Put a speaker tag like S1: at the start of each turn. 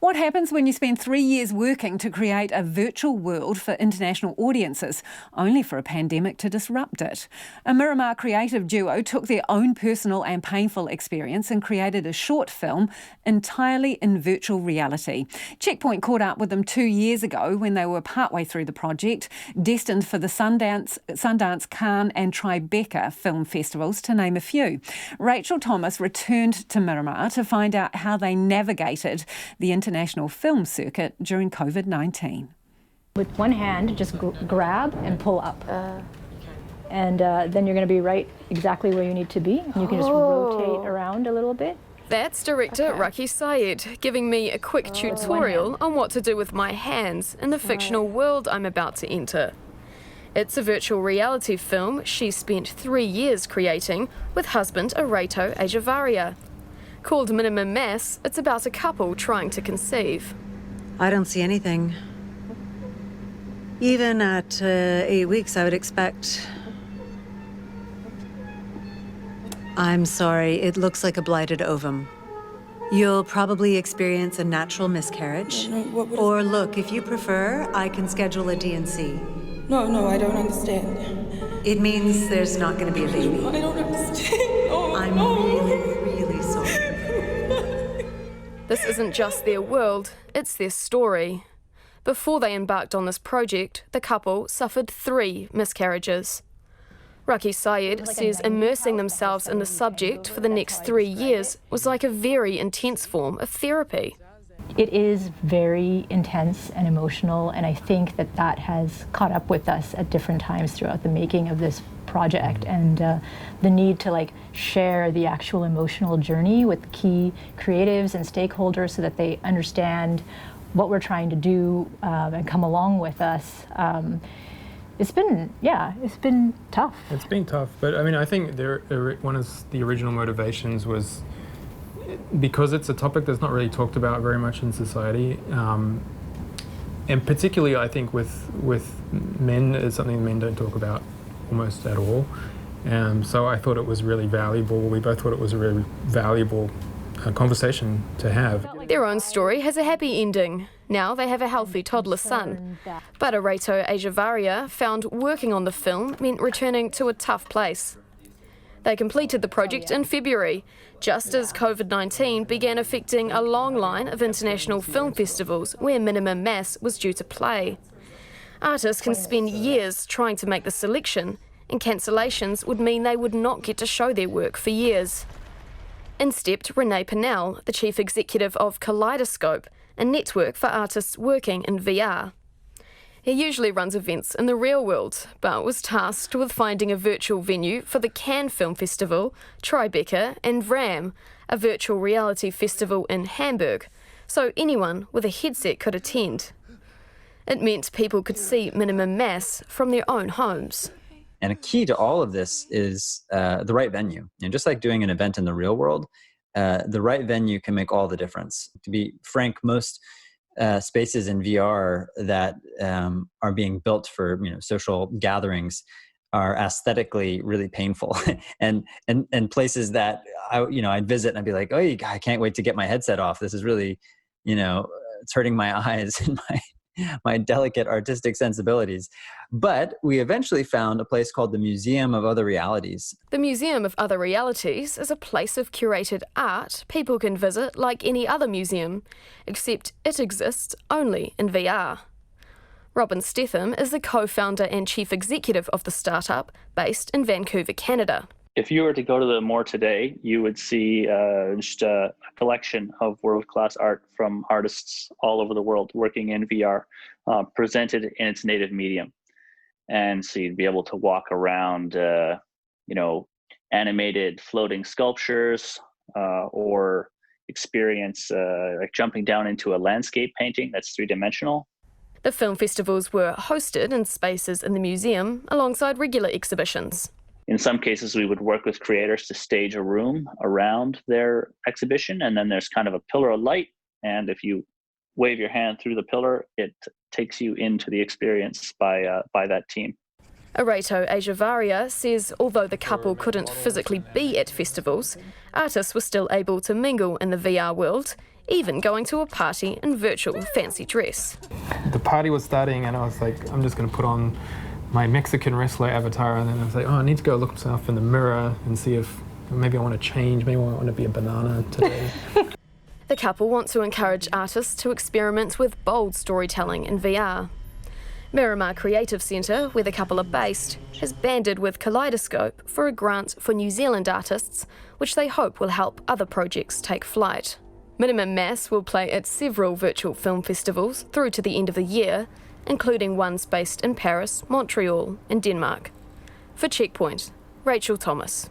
S1: What happens when you spend 3 years working to create a virtual world for international audiences, only for a pandemic to disrupt it? A Miramar creative duo took their own personal and painful experience and created a short film entirely in virtual reality. Checkpoint caught up with them 2 years ago when they were partway through the project, destined for the Sundance, Cannes and Tribeca film festivals, to name a few. Rachel Thomas returned to Miramar to find out how they navigated the international film circuit during COVID-19.
S2: With one hand, just grab and pull up. And then you're going to be right exactly where you need to be. You can just rotate around a little bit.
S3: That's director Raki Syed giving me a quick tutorial on what to do with my hands in the fictional world I'm about to enter. It's a virtual reality film she spent 3 years creating with husband Arato Ajavaria. Called Minimum Mass, it's about a couple trying to conceive.
S4: I don't see anything. Even at 8 weeks, I would expect... I'm sorry, it looks like a blighted ovum. You'll probably experience a natural miscarriage. Or look, if you prefer, I can schedule a D&C.
S5: No, I don't understand.
S4: It means there's not going to be a baby.
S5: I don't understand.
S4: I'm really sorry.
S3: This isn't just their world, it's their story. Before they embarked on this project, the couple suffered 3 miscarriages. Raki Syed says immersing themselves in the subject for the next 3 years was like a very intense form of therapy.
S2: It is very intense and emotional, and I think that has caught up with us at different times throughout the making of this project, and the need to share the actual emotional journey with key creatives and stakeholders so that they understand what we're trying to do and come along with us. It's been tough.
S6: It's been tough, but I mean, I think one of the original motivations was because it's a topic that's not really talked about very much in society, and particularly I think with men, it's something men don't talk about almost at all. So I thought it was really valuable. We both thought it was a really valuable conversation to have.
S3: Their own story has a happy ending. Now they have a healthy toddler son. But Arato Ajavaria found working on the film meant returning to a tough place. They completed the project in February, just as COVID-19 began affecting a long line of international film festivals where Minimum Mass was due to play. Artists can spend years trying to make the selection, and cancellations would mean they would not get to show their work for years. In stepped Renee Pinnell, the chief executive of Kaleidoscope, a network for artists working in VR. He usually runs events in the real world, but was tasked with finding a virtual venue for the Cannes Film Festival, Tribeca and RAM, a virtual reality festival in Hamburg, so anyone with a headset could attend. It meant people could see Minimum Mass from their own homes.
S7: And a key to all of this is the right venue. And just like doing an event in the real world, the right venue can make all the difference. To be frank, most spaces in VR that are being built for social gatherings are aesthetically really painful, and places that I'd visit and I'd be like, oh, I can't wait to get my headset off. This is really, it's hurting my eyes and my delicate artistic sensibilities. But we eventually found a place called the Museum of Other Realities.
S3: The Museum of Other Realities is a place of curated art people can visit like any other museum, except it exists only in VR. Robin Stetham is the co-founder and chief executive of the startup based in Vancouver, Canada.
S8: If you were to go to the Moore today, you would see just a collection of world-class art from artists all over the world working in VR, presented in its native medium. And so you'd be able to walk around, animated floating sculptures, or experience like jumping down into a landscape painting that's 3-dimensional.
S3: The film festivals were hosted in spaces in the museum alongside regular exhibitions.
S8: In some cases, we would work with creators to stage a room around their exhibition, and then there's kind of a pillar of light, and if you wave your hand through the pillar, it takes you into the experience by that team.
S3: Arato Ajavaria says although the couple couldn't physically be at festivals, artists were still able to mingle in the VR world, even going to a party in virtual fancy dress.
S6: The party was starting and I was like, I'm just going to put on my Mexican wrestler avatar, and then I was like, oh, I need to go look myself in the mirror and see if maybe I want to change, maybe I want to be a banana today.
S3: The couple want to encourage artists to experiment with bold storytelling in VR. Miramar Creative Centre, where the couple are based, has banded with Kaleidoscope for a grant for New Zealand artists, which they hope will help other projects take flight. Minimum Mass will play at several virtual film festivals through to the end of the year, including ones based in Paris, Montreal and Denmark. For Checkpoint, Rachel Thomas.